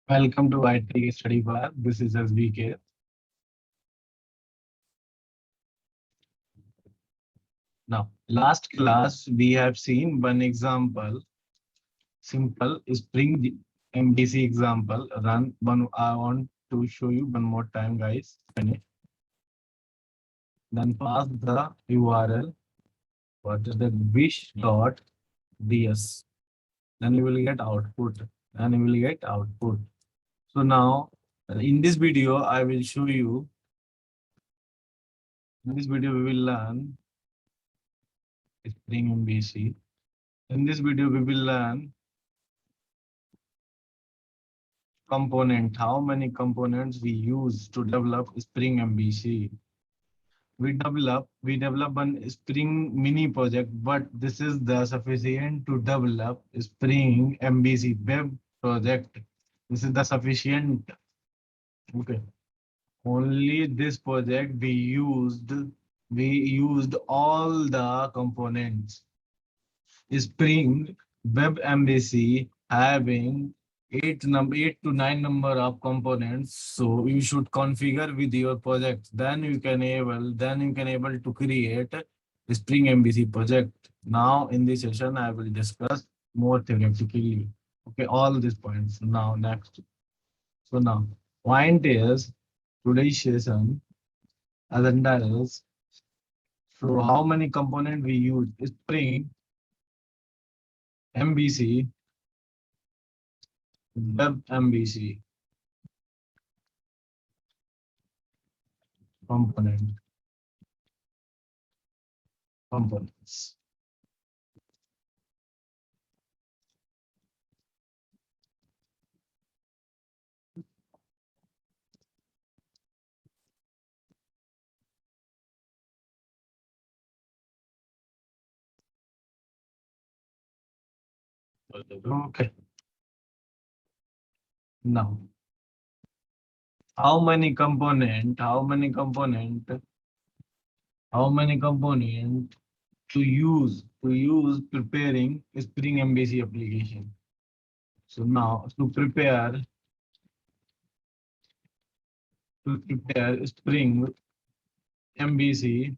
Welcome to IT Study Bar. This is SBK. Now, last class we have seen one example, simple Spring MVC example. Run one. I want to show you one more time, guys. Then pass the URL. What is the wish.ds? Then you will get output. Then you will get output. So now, in this video, I will show you. In this video, we will learn Spring MVC. In this video, we will learn component, how many components we use to develop Spring MVC. We develop one Spring mini project, but this is the sufficient to develop Spring MVC web project. This is the sufficient. Okay. Only this project we used all the components. Spring Web MVC having eight to nine number of components. So you should configure with your project. Then you can able to create a Spring MVC project. Now in this session, I will discuss more theoretically. Okay, all these points. Now next. So now point is today's session agenda is, so how many component we use Spring MVC Web MVC components. Okay. Now, how many component? How many component to use preparing Spring MVC application? So now to prepare Spring MVC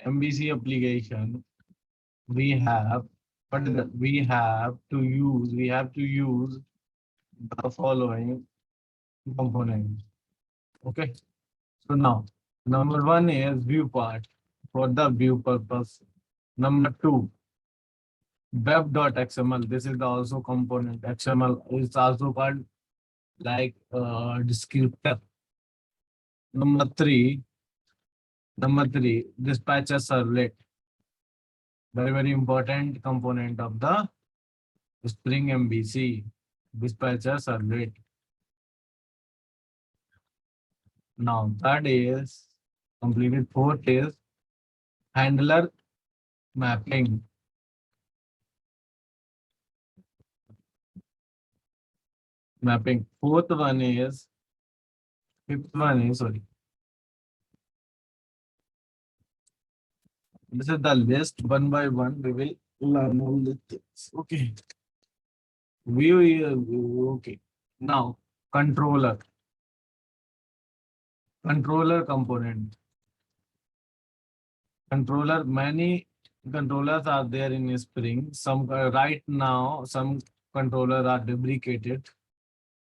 application, we have we have to use the following components. Okay. So now number one is view part for the view purpose. Number two, web.xml. This is the also component. XML is also called like descriptor. Number three, dispatcher servlet. Very, very important component of the Spring MVC, dispatcher servlet. Now third is completed. Fourth is handler mapping. Fifth one is sorry. This is the list one by one. We will learn all the things. Okay. Okay. Now controller component. Many controllers are there in Spring. Some right now, some controllers are deprecated,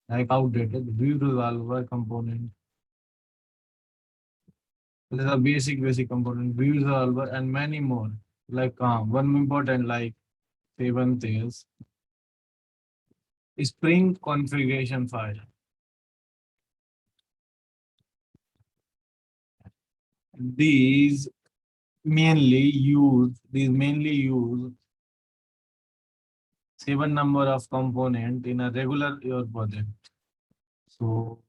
like outdated. View resolver component. This is a basic component. View resolver and many more. Like one important like seventh is Spring configuration file. These mainly use 7 number of component in a regular your project. So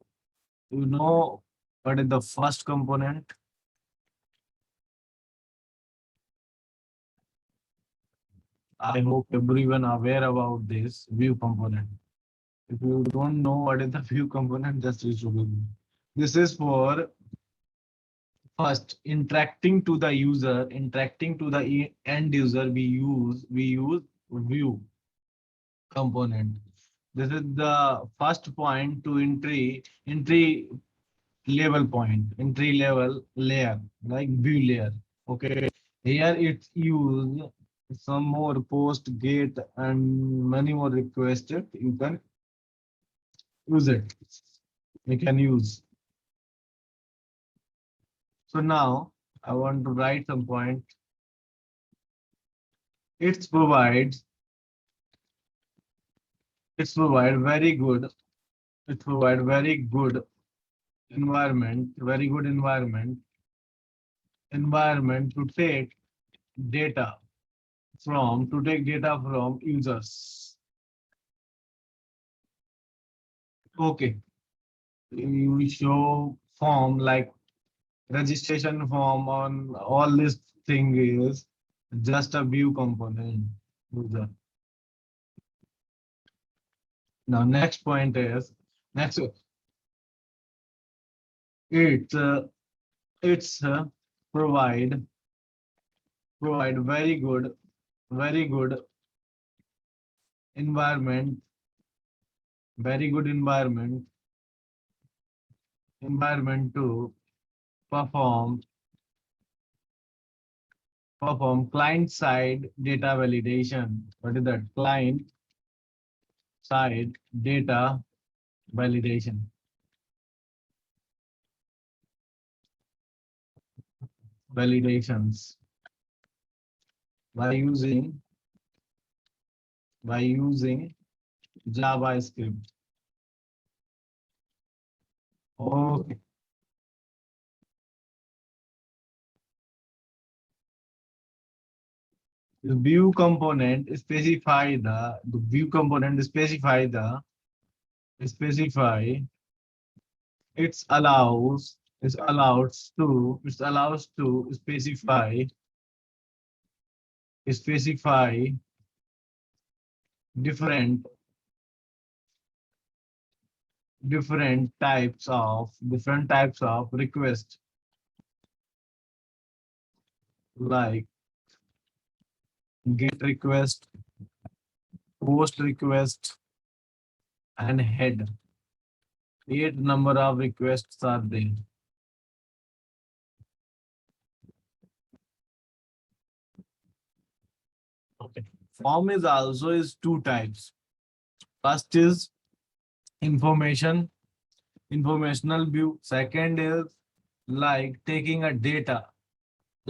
you know what is the first component? I hope everyone aware about this view component. If you don't know what is the view component, just reach out to me. This is for first interacting to the end user. We use view component. This is the first point to entry level point, entry level layer, like view layer. Okay. Here it's used some more post, get, and many more requested. You can use it. You can use. So now I want to write some point. It provides it's provide very good. It provide very good environment to take data from users. Okay, you show form like registration form on all this thing is just a view component user. Now next point is next it's it's provide very good environment very good environment to perform client side data validation. What is that? Client side data validation. Validations by using JavaScript. Okay. The view component specify the view component specify it allows to specify different different types of request, like get request, post request, and head. 8 number of requests are there. Okay. Form is also is two types. First is information, informational view. Second is like taking a data,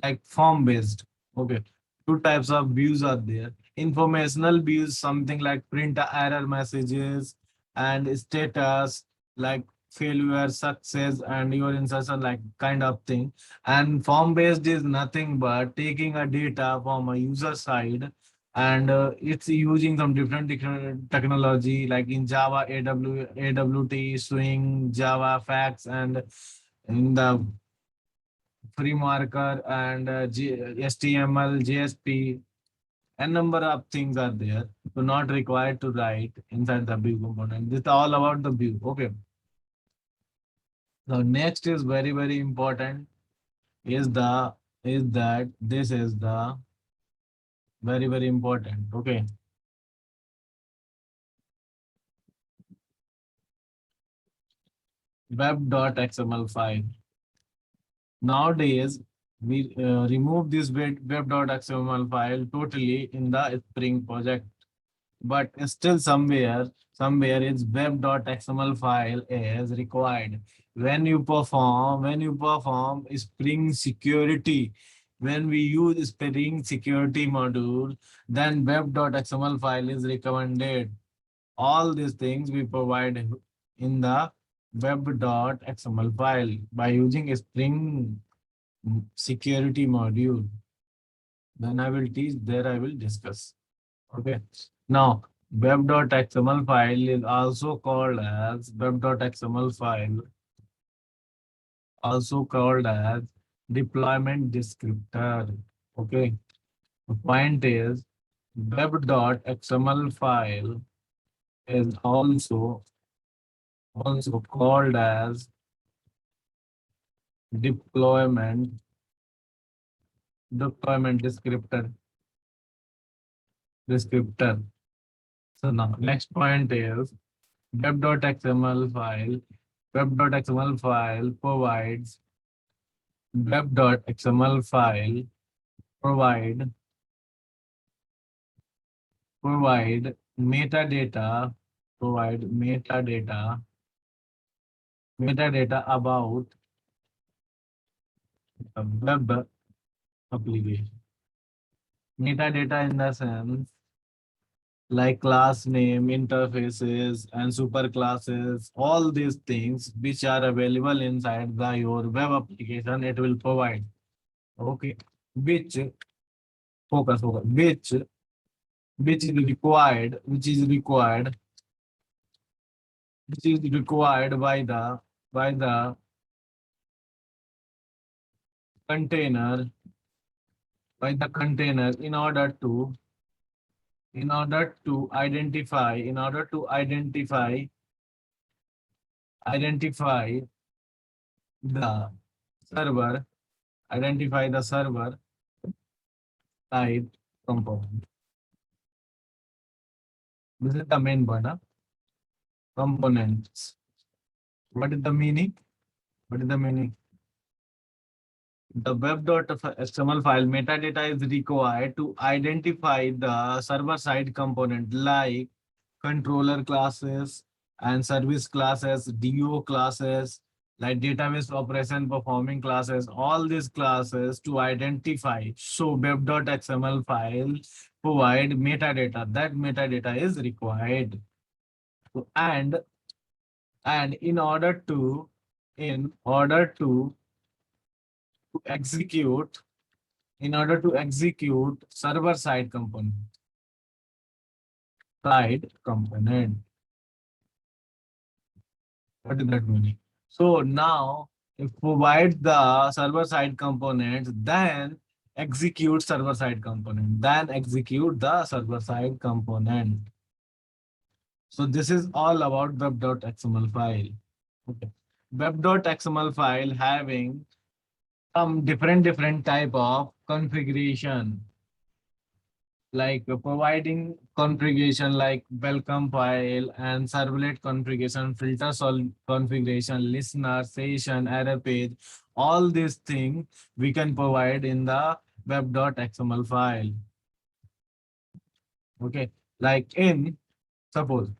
like form based. Okay. Two types of views are there. Informational views, something like print error messages and status, like failure, success, and your insertion, like kind of thing. And form based is nothing but taking a data from a user side, and it's using some different technology, like in Java, AWT, Swing, Java, Facts, and in the free marker and HTML, JSP, a number of things are there. So not required to write inside the view component. This is all about the view. Okay. Now next is very important is that this is the very important. Okay. Web.xml file. Nowadays, we remove this web.xml file totally in the Spring project, but still somewhere its web.xml file is required when you perform Spring Security. When we use Spring Security module, then web.xml file is recommended. All these things we provide in the web.xml file by using Spring Security module. Then I will teach, there I will discuss. Okay. Now, web.xml file is also called as deployment descriptor. Okay. The point is web.xml file is also called as deployment descriptor. So now next point is web.xml file. Web.xml file provides web.xml file provide provide metadata provide metadata about the web application. Metadata in the sense like class name, interfaces, and superclasses, all these things which are available inside the your web application, it will provide. Okay, which focus, which is required, which is required by the container in order to identify the server type component. This is the main one, components. What is the meaning? What is the meaning? The web.xml file metadata is required to identify the server-side component like controller classes and service classes, DO classes, like database operation performing classes, all these classes to identify. So web.xml file provide metadata. That metadata is required. And in order to execute server side component. What is that meaning? So now if provide the server side component, then execute server side component, So this is all about web.xml file. Okay. Web.xml file having some different type of configuration, like providing configuration like welcome file and servlet configuration, filter sol configuration, listener, session, error page, all these things we can provide in the web.xml file. Okay, like suppose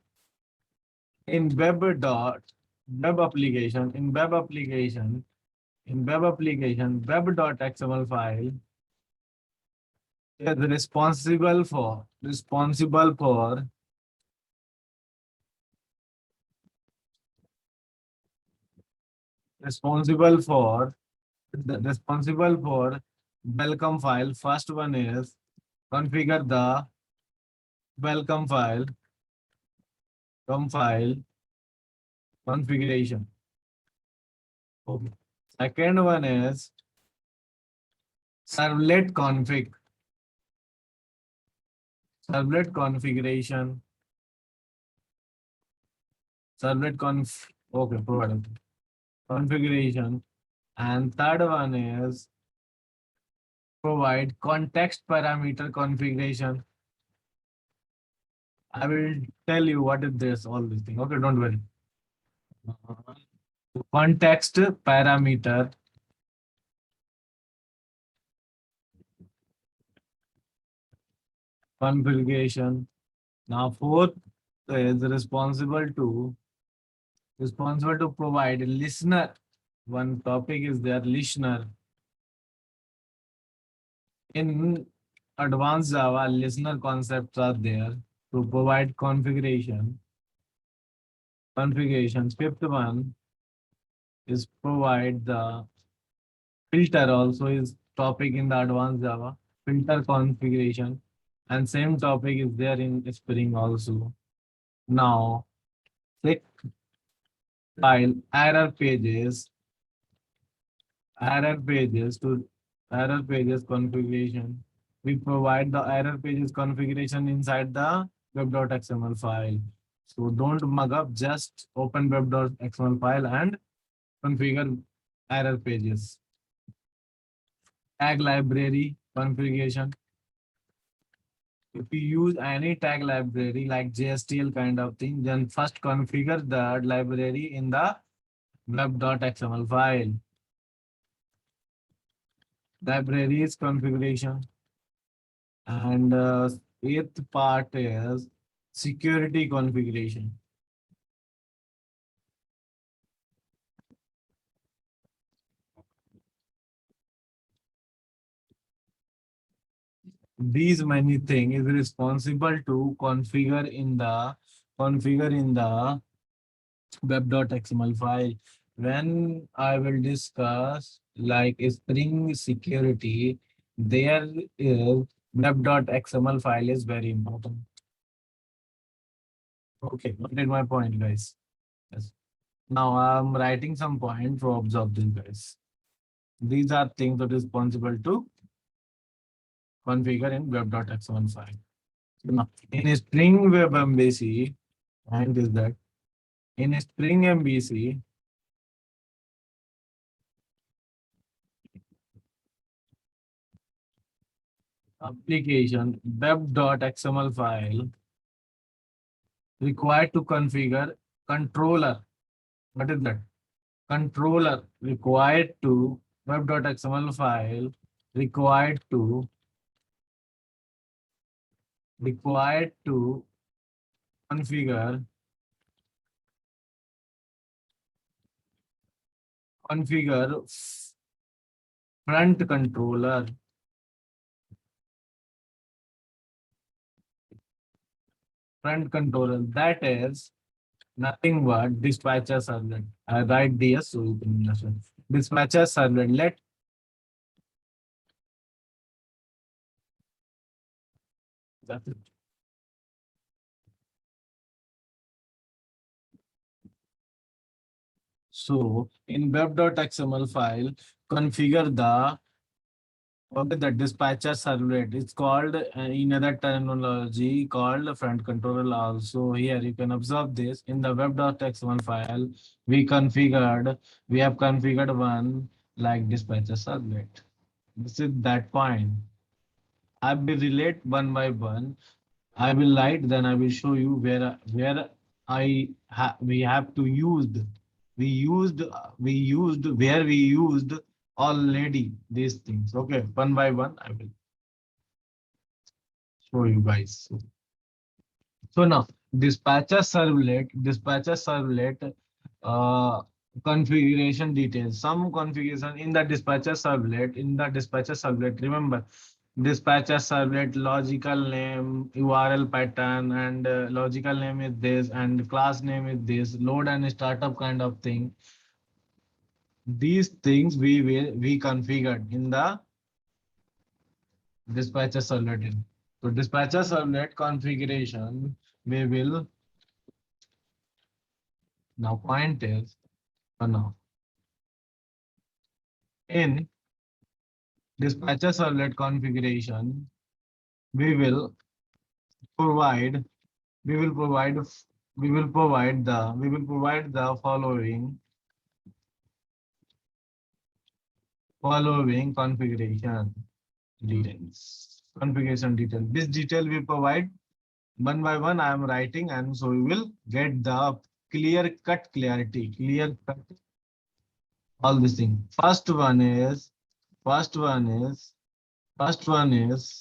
in web.xml file is responsible for welcome file. First one is configure the welcome file configuration. Okay. Second one is servlet configuration. Okay, provided configuration. And third one is provide context parameter configuration. I will tell you what is this, all these things. Okay, don't worry. Context parameter configuration. Now fourth is responsible to provide listener. One topic is there, listener. In advanced Java, listener concepts are there to provide configuration. Fifth one is provide the filter, also is topic in the advanced Java, filter configuration. And same topic is there in Spring also. Now, sixth file error pages configuration. We provide the error pages configuration inside the web.xml file. So don't mug up, just open web.xml file and configure error pages. Tag library configuration. If you use any tag library like JSTL kind of thing, then first configure the library in the web.xml file. Libraries configuration. And eighth part is security configuration. These many things is responsible to configure in the web.xml file. When I will discuss like Spring security, there is web.xml file is very important. Okay, get my point, guys. Yes. Now I'm writing some point to observe this, guys. These are things that is responsible to configure in web.xml file. Now, in Spring Web MVC, and is that in Spring MVC, application web.xml file required to configure controller. What is that? Controller required to web.xml file required to configure front controller. Front controller, that is nothing but dispatcher servlet. I write DS so you can understand. Dispatcher servlet. That's it. So in web.xml file, configure the dispatcher servlet. It's called in other terminology called front controller also. Here you can observe this in the web.xml file. We have configured one like dispatcher servlet. This is that point. I will relate one by one. I will write, then I will show you where we have to use. We used where we used already these things. Okay, one by one I will show you guys. So now dispatcher servlet uh, configuration details. Some configuration in the dispatcher servlet. Remember, dispatcher servlet logical name, URL pattern, and logical name is this, and class name is this, load and startup kind of thing. These things we configured in the dispatcher servlet. So dispatcher servlet configuration, we will now point is now in dispatcher servlet configuration, we will provide we will provide we will provide the following configuration details. Configuration detail. This detail we provide one by one. I am writing, and so we will get the clear cut all this thing. First one is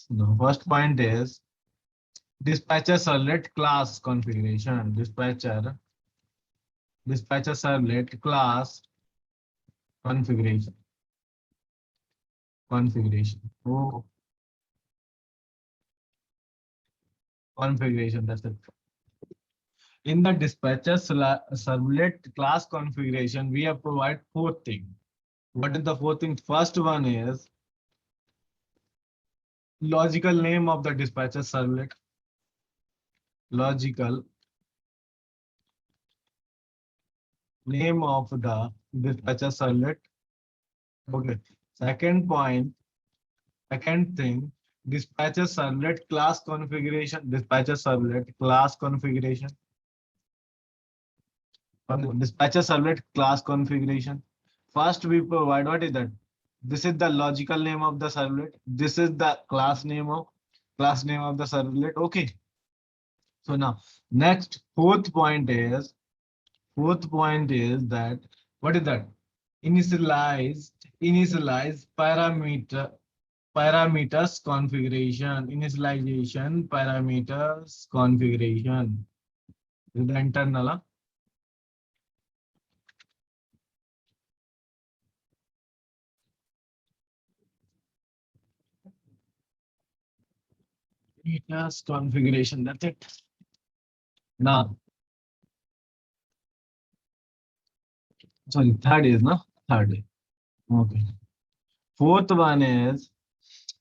no, first point is dispatcher servlet class configuration. Dispatcher servlet class configuration. Oh, configuration. That's it. In the servlet class configuration, we have provided four things. What is the fourth thing? First one is logical name of the dispatcher servlet. Logical name of the dispatcher servlet. Okay. Second thing, dispatcher servlet class configuration. Dispatcher servlet class configuration. Dispatcher servlet class configuration. First, we provide what is that? This is the logical name of the servlet. This is the class name of. Class name of the servlet. Okay. So now next fourth point is that what is that? Initialize parameters configuration. Initialization parameters configuration. Is the internal. Parameters configuration. That's it. Now, sorry, third is no third. Okay. Fourth one is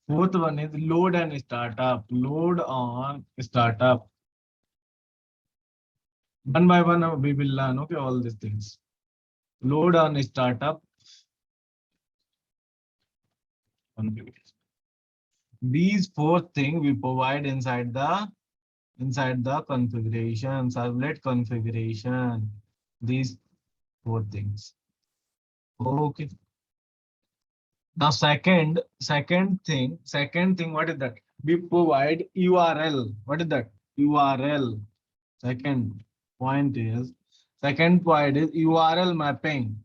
load and startup. Load on startup. One by one, we will learn. Okay, all these things. Load on startup. These four things we provide inside the configuration, servlet configuration. These four things. Okay. Now, second thing, what is that? We provide URL. What is that? URL. Second second point is URL mapping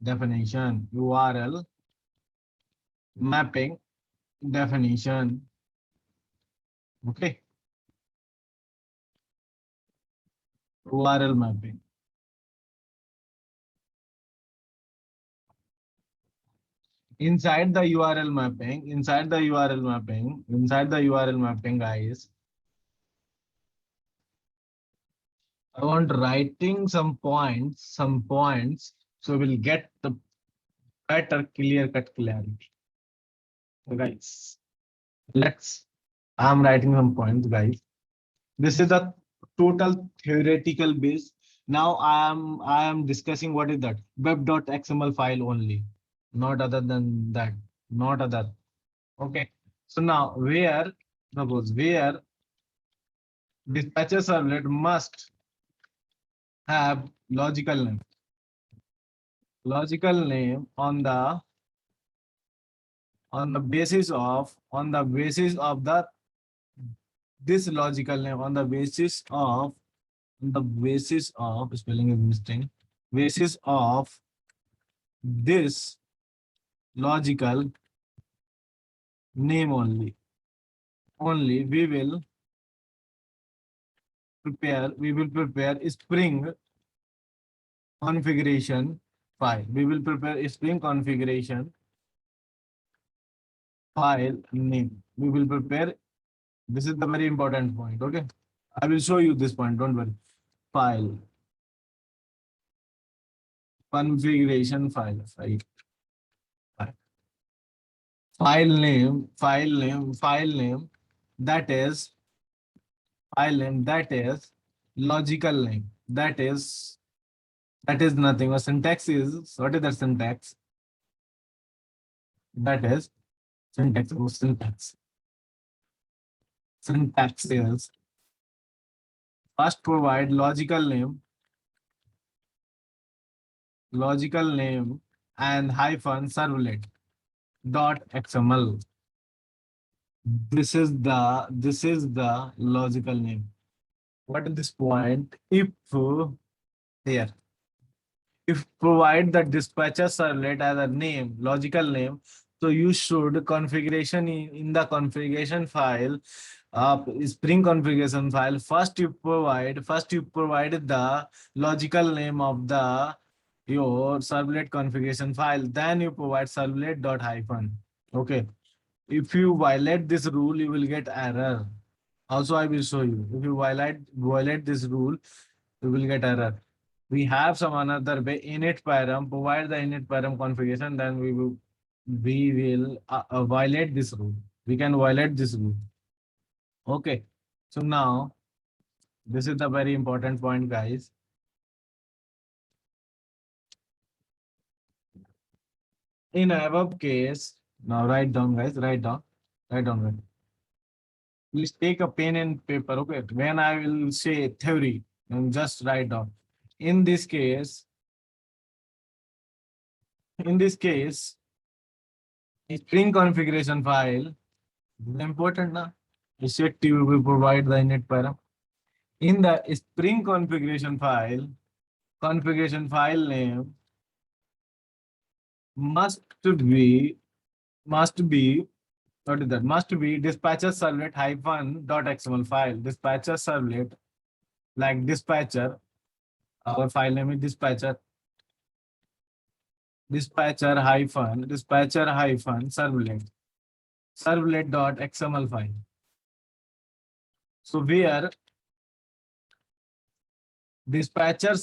definition. URL mapping definition. Okay. URL mapping. Inside the URL mapping, guys, I want writing some points, so we'll get the better clear-cut clarity. So guys, I'm writing some points, guys. This is the total theoretical base. Now I am discussing what is that web.xml file only, not other than that, not other. Okay. So now where dispatcher servlet must have logical name on the basis of the this logical name on the basis of spelling is mistake, basis of this logical name only we will prepare a Spring configuration file. We will prepare a Spring configuration file name. We will prepare. This is the very important point. Okay, I will show you this point. Don't worry. File configuration file. File name that is logical name that is nothing. Or syntax is what is the syntax? That is syntax. Syntax is first provide logical name and hyphen servlet dot XML. This is the logical name. What is this point? Here if provide the dispatcher servlet as a name, logical name, so you should configuration in the configuration file, Spring configuration file. First you provide the logical name of the your servlet configuration file. Then you provide servlet dot hyphen. Okay. If you violate this rule, you will get error. Also, I will show you. If you violate this rule, you will get error. We have some another way. Init param, provide the init param configuration, then we will violate this rule. We can violate this rule. Okay. So now this is the very important point, guys. In above case, now write down, guys. Write down. Right. Please take a pen and paper. Okay. When I will say theory, and just write down. In this case, Spring configuration file, important na? set to we provide the init param. In the Spring configuration file name must be must be what is that? Must be dispatcher servlet hyphen dot xml file. Dispatcher servlet like dispatcher. Our file name is dispatcher hyphen servlet dot xml file. So where dispatcher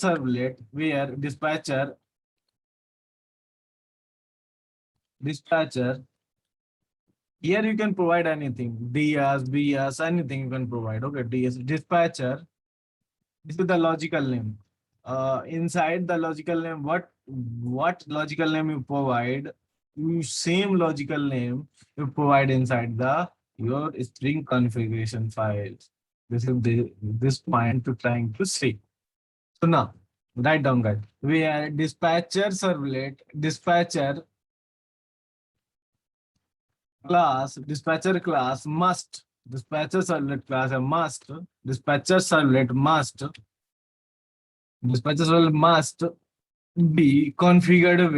here you can provide anything, ds bs, anything you can provide. Okay, ds dispatcher, this is the logical name. Inside the logical name, what logical name you provide, you same logical name you provide inside the your Spring configuration files. This is this point to trying to see. So now write down, guys. We are dispatcher class must dispatcher servlet class a must dispatcher servlet must be configured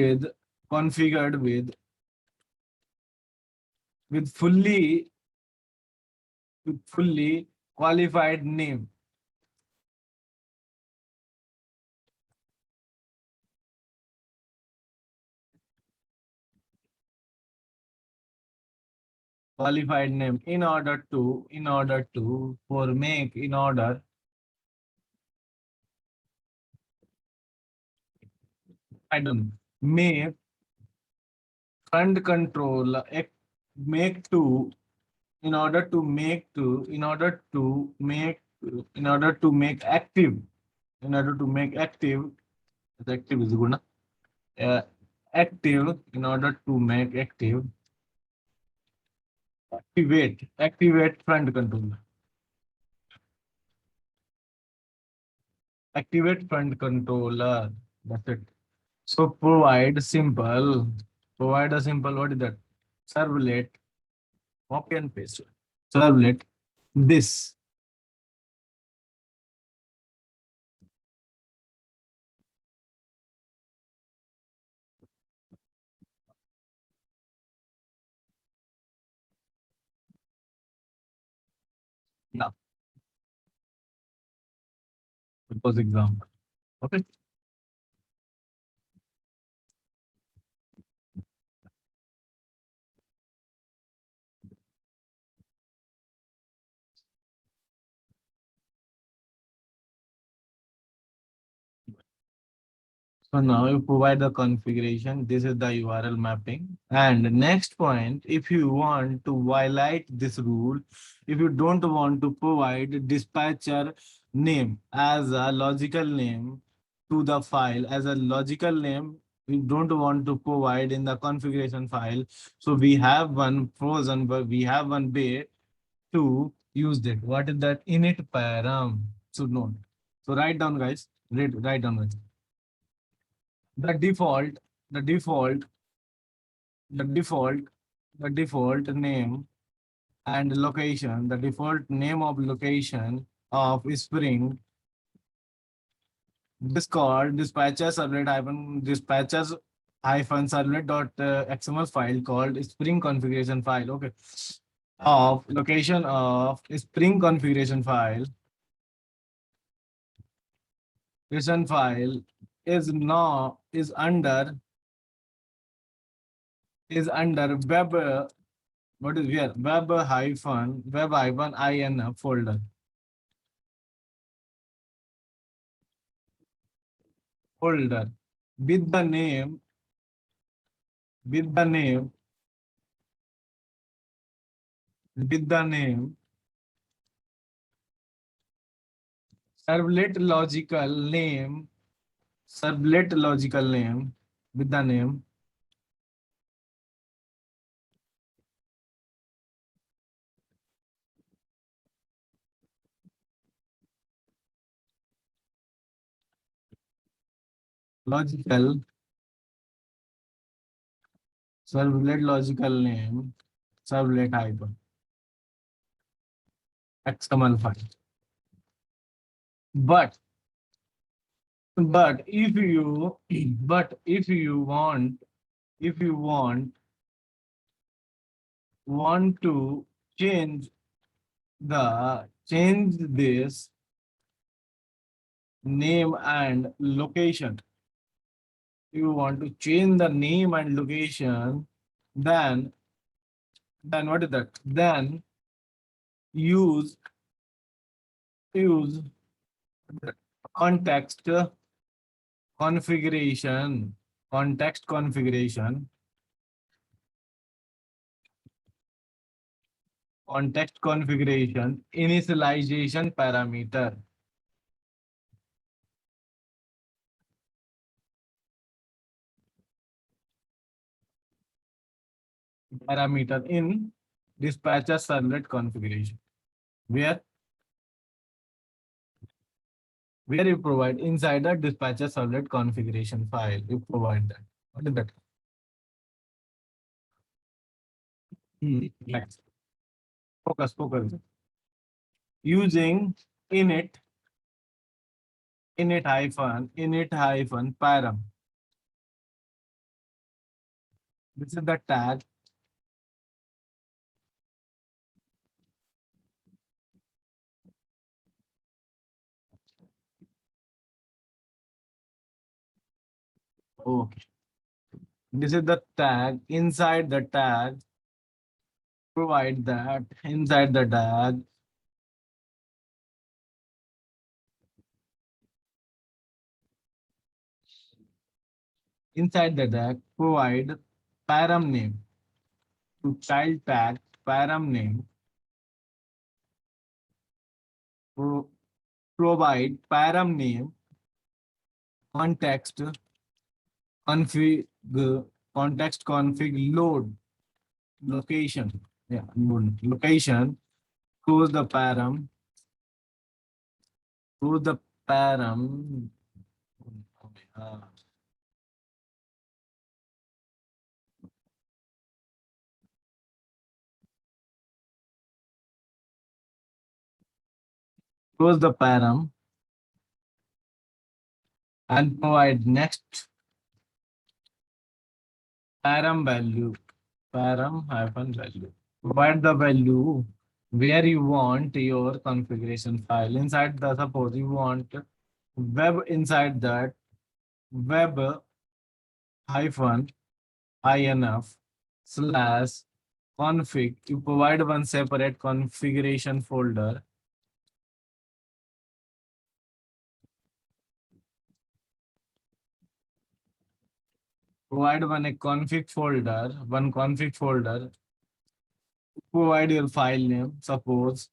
with fully qualified name. Qualified name in order to for make in order I don't know, make front control make to in order to make to in order to make in order to make active in order to make active active is good na? Active in order to make activate front controller. Activate front controller. That's it. So provide a simple, what is that? Servlet, copy and paste. Servlet, this. Now, suppose example. Okay. So now you provide the configuration. This is the URL mapping. And next point, if you want to violate this rule, if you don't want to provide dispatcher name as a logical name to the file, as a logical name, we don't want to provide in the configuration file. So we have one frozen, but we have one way to use that. What is that? Init param. So note. So write down, guys. Write down, guys. The default, the default, the default, the default name and location, the default name of location of Spring, this called dispatchers hyphen servlet dot xml file called Spring configuration file. Okay. Of location of Spring configuration file. Configuration file is now is under web. What is here? Web hyphen in folder. Folder with the name with the name with the name servlet logical name servlet logical name with the name logical servlet logical name servlet hyphen. XML file. But if you if you want to change this name and location, you want to change the name and location, then what is that? Then use use context configuration, context configuration, context configuration initialization parameter in dispatcher servlet configuration, where you provide inside the dispatcher servlet configuration file. You provide that. What is that? Next. Focus. Using init hyphen param. This is the tag. Okay. This is the tag. Inside the tag, provide that. Inside the tag, provide param name to child tag param name. Provide param name context config load location. Yeah, location. Close the param. Close the param. Close the param and provide next param value. Param hyphen value. Provide the value where you want your configuration file. Inside the, suppose you want web, inside that web hyphen inf slash config. You provide one separate configuration folder. Provide one config folder. Provide your file name. Suppose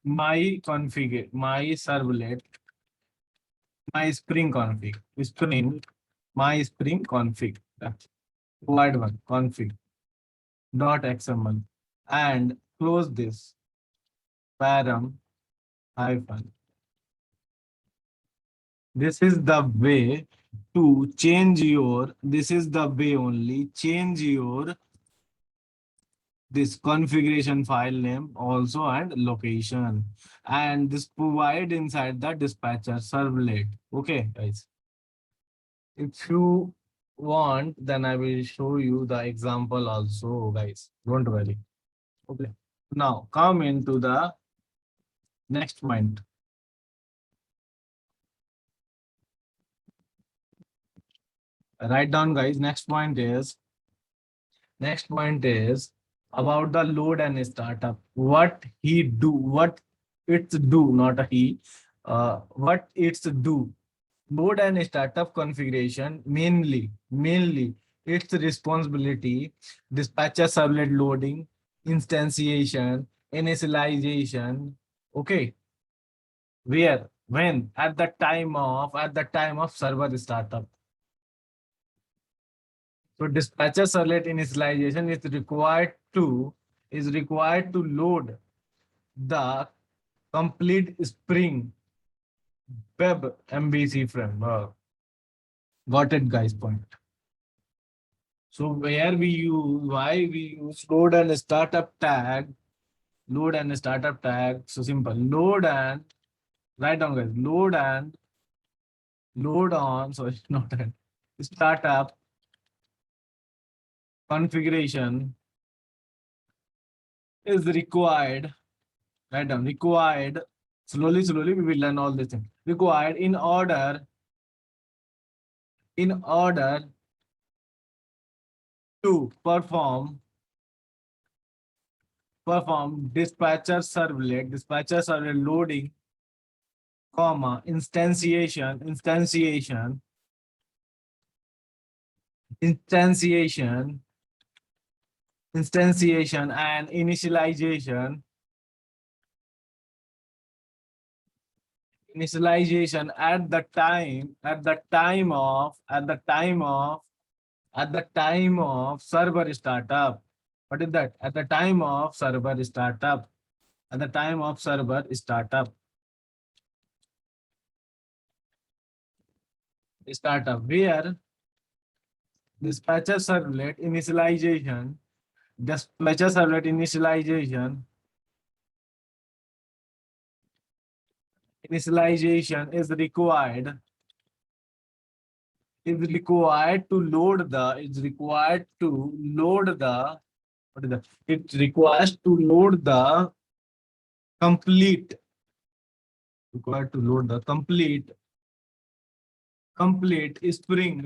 my servlet, my spring config, spring config. Provide one config dot xml and close this param hyphen. This is the way to change your, this is the way only change your this configuration file name also and location, and this provide inside the dispatcher servlet. Okay, guys. If you want, then I will show you the example also, guys. Don't worry. Okay. Now come into the next point. Write down, guys. Next point is about the load and startup. What it's do, not a he. What it's do. Load and startup configuration mainly its responsibility, dispatcher servlet loading, instantiation, initialization. Okay, when at the time of server startup. So dispatcher servlet initialization is required to load the complete Spring Web MVC framework. Got it, guys? Point. So why we use load and startup tag Load and startup tag. So simple. Write down guys. Load on. Sorry, not that. Startup configuration is required. Write down. Required. Slowly, we will learn all these things. Required in order to perform dispatcher servlet loading, comma, instantiation, and initialization at the time of server startup. What is that? At the time of server startup. At the time of server startup, where dispatcher servlet initialization is required to load the what is that? It requires to load the complete required to load the complete Spring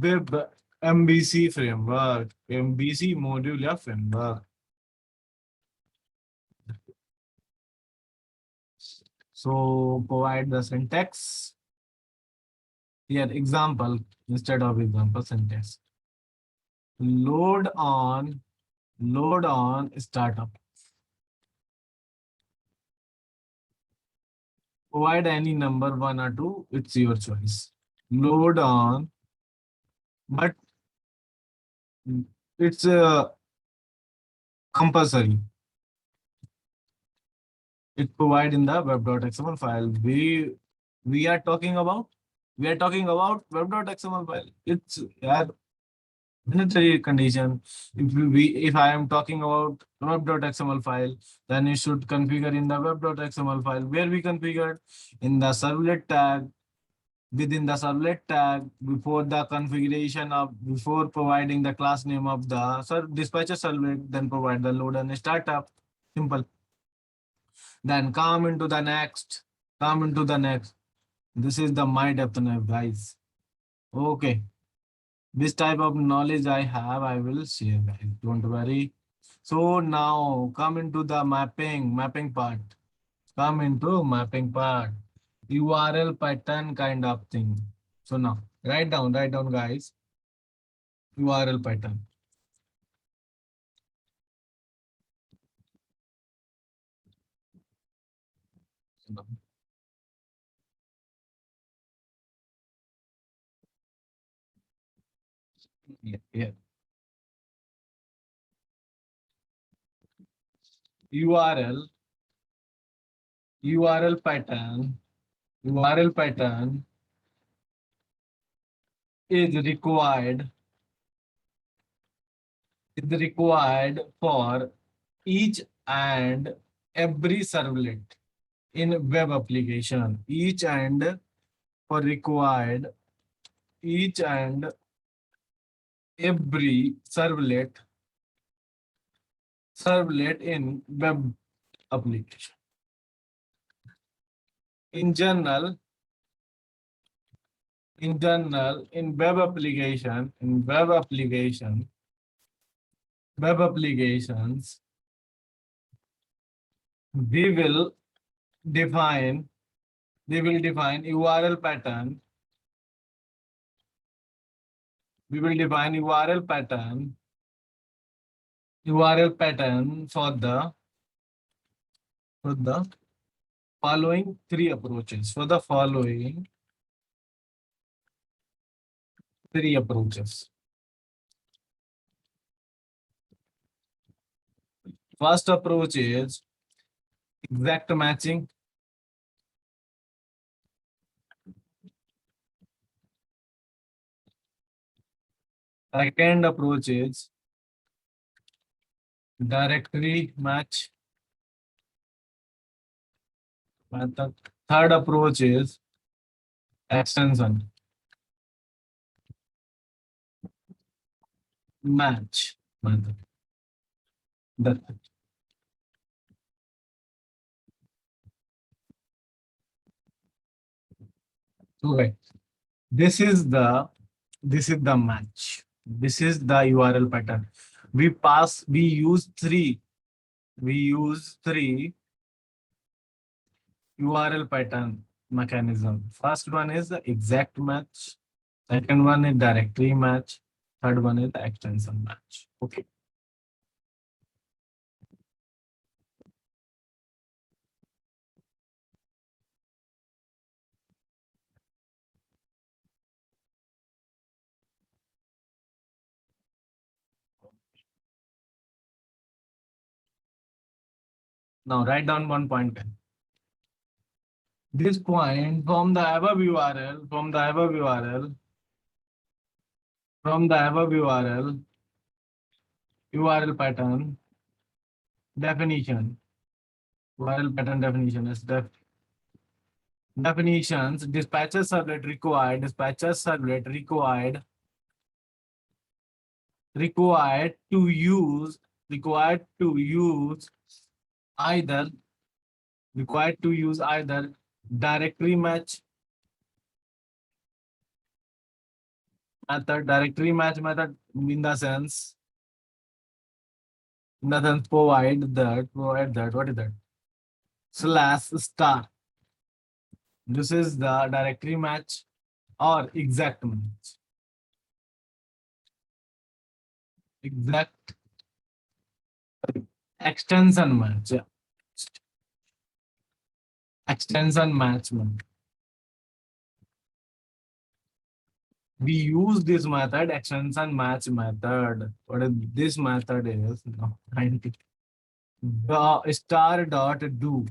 Web MVC framework, MVC module या framework. So provide the syntax. Here example instead of example syntax. Load on startup. Provide any number 1 or 2. It's your choice. Load on, but it's compulsory. It provide in the web.xml file. We are talking about web.xml file. It's mandatory condition. If I am talking about web.xml file, then you should configure in the web.xml file, where we configured in the servlet tag. Within the servlet tag, before providing the class name of the dispatcher servlet, then provide the load and startup. Simple. Then come into the next. This is the my depth nav, guys. Okay. This type of knowledge I have, I will share, guys. Don't worry. So now come into the mapping part. URL pattern kind of thing. So now write down, guys. URL pattern. Yeah. URL pattern is required for each and every servlet in web application. Each and every servlet in web application. In general, in web applications, we will define URL pattern. We will define URL pattern for the following three approaches. First approach is exact matching. Second approach is directory match method. Third approach is extension match method. That's it. Okay. This is the match. This is the URL pattern. We use three URL pattern mechanism. First one is the exact match. Second one is directory match. Third one is the extension match. Okay. Now write down one point. This point from the above URL, URL pattern definition. URL pattern definition is definitions. Dispatcher servlet required to use either directory match method in the sense provide that what is that slash star. This is the directory match or exact match. Exact extension match. Yeah. Extension match. We use this method, extension match method. What is this method is? No, the star dot do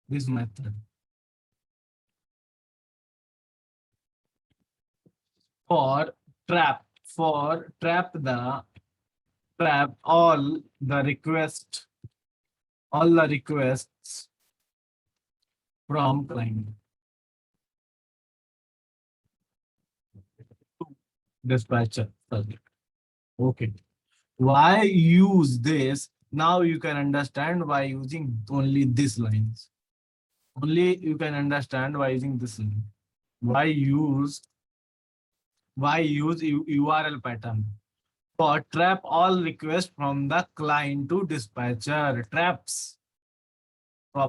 this method for trap all the requests from client to dispatcher. Okay. Why use this? Now you can understand why using only these lines. Only you can understand why using this line. Why use URL pattern for trap all requests from the client to dispatcher. Traps.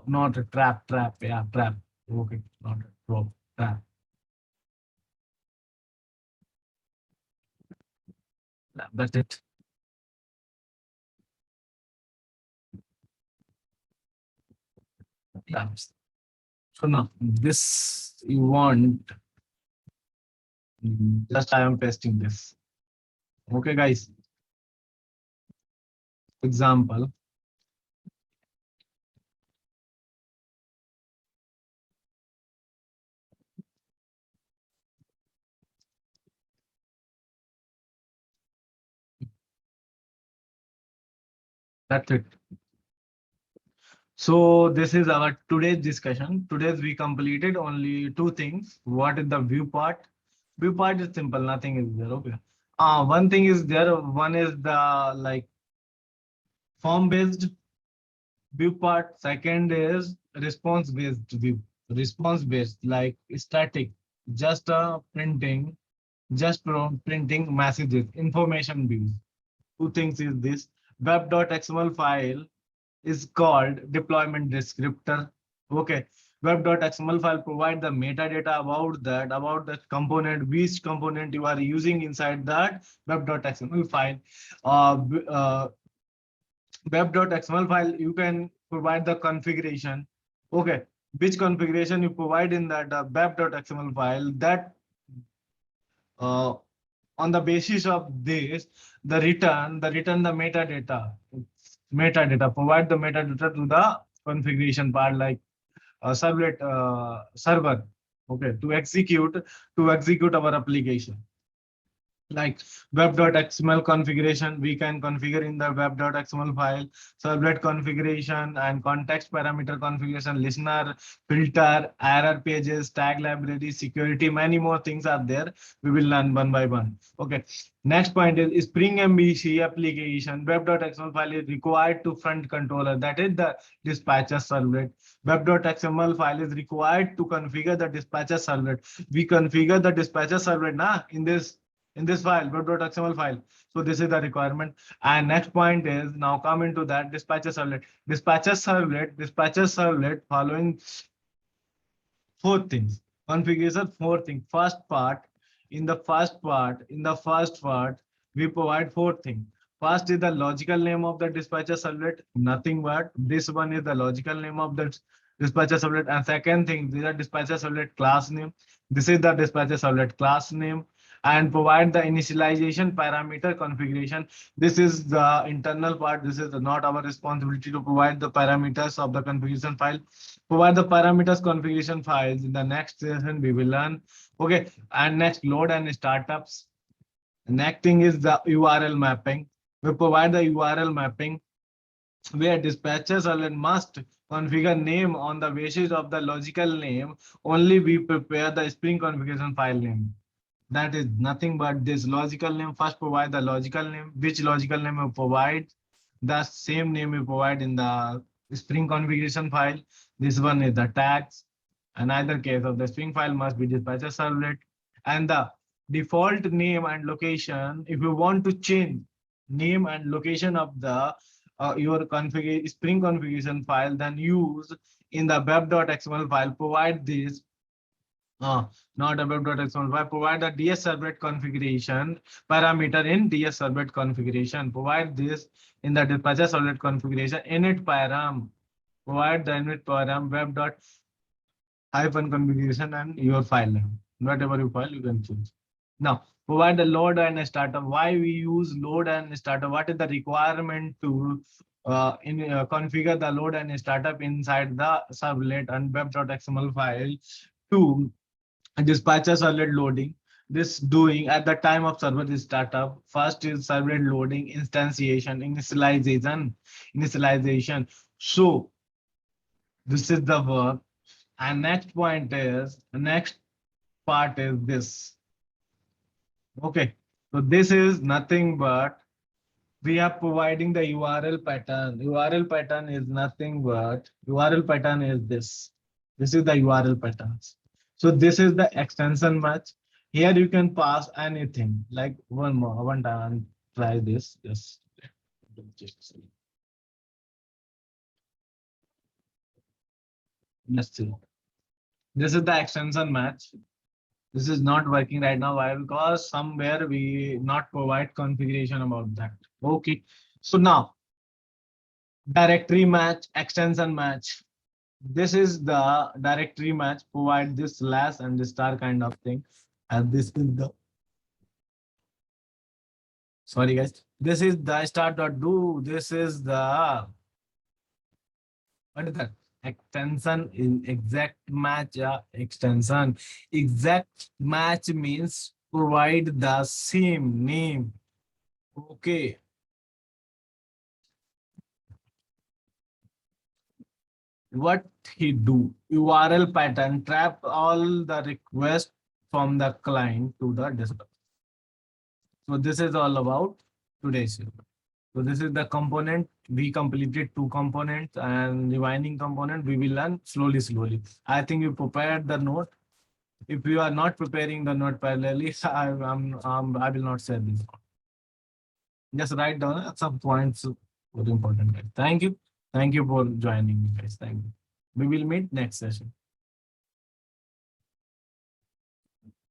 Not a trap. Yeah, trap. Okay, not a trap. That's it. Traps. So now this you want. Just I am pasting this. Okay, guys. Example. That's it. So this is our today's discussion. Today's we completed only two things. What is the view part? View part is simple, nothing is there. Okay. One thing is there. One is the like form based view part. Second is response based view. Response based like static, just printing, printing messages, information views. Two things is this. Web.xml file is called deployment descriptor. Okay. Web.xml file provide the metadata about that component, which component you are using inside that web.xml file. Web.xml file, you can provide the configuration. Okay. Which configuration you provide in that web.xml file, that uh, on the basis of this, the metadata, provide the metadata to the configuration part like servlet server, okay, to execute our application. like web.xml configuration. We can configure in the web.xml file, servlet configuration and context parameter configuration, listener, filter, error pages, tag library, security, many more things are there. We will learn one by one. Okay. Next point is Spring MVC application. Web.xml file is required to front controller, that is the dispatcher servlet. Web.xml file is required to configure the dispatcher servlet. We configure the dispatcher servlet in this file, web.xml file. So this is the requirement. And next point is now come into that dispatcher servlet. Dispatcher servlet following four things. Configuration, four things. In the first part, we provide four things. First is the logical name of the dispatcher servlet, nothing but this one is the logical name of the dispatcher servlet. And second thing, this is the dispatcher servlet class name. This is the dispatcher servlet class name. And provide the initialization parameter configuration. This is the internal part. This is not our responsibility to provide the parameters of the configuration file. Provide the parameters configuration files. In the next session, we will learn. Okay, and next, load and startups. Next thing is the URL mapping. We provide the URL mapping where dispatchers must configure name on the basis of the logical name. Only we prepare the Spring configuration file name. That is nothing but this logical name. First provide the logical name. Which logical name you provide? The same name you provide in the Spring configuration file. This one is the tags. In either case of the Spring file must be dispatcher servlet. And the default name and location, if you want to change name and location of the your Spring configuration file, then use in the web.xml file, provide this not a web.xml file. Provide the DS servlet configuration parameter in DS servlet configuration. Provide this in the dispatcher servlet configuration init param. Provide the init param web dot hyphen configuration and your file name. Whatever you file, you can choose. Now, provide the load and startup. Why we use load and startup? What is the requirement to configure the load and startup inside the servlet and web.xml file to dispatcher servlet loading? This doing at the time of server startup. First is servlet loading, instantiation, initialization. So this is the work. And next part is this. Okay, so this is nothing but we are providing the URL pattern. URL pattern is nothing but URL pattern is this. This is the URL patterns. So this is the extension match. Here you can pass anything. Like one time, try this. Just let's see. This is the extension match. This is not working right now. Why? Because somewhere we not provide configuration about that. Okay. So now directory match, extension match. This is the directory match. Provide this slash and the star kind of thing. And this is the sorry guys. This is the start.do. This is the what is that? Extension in exact match extension. Exact match means provide the same name. Okay. What he do? URL pattern trap all the requests from the client to the desktop. So this is all about today's. So this is the component. We completed two components and remaining component we will learn slowly. I think you prepared the note. If you are not preparing the note parallelly, I will not share this. Just write down some points very important. Guys. Thank you. Thank you for joining me, guys. Thank you. We will meet next session.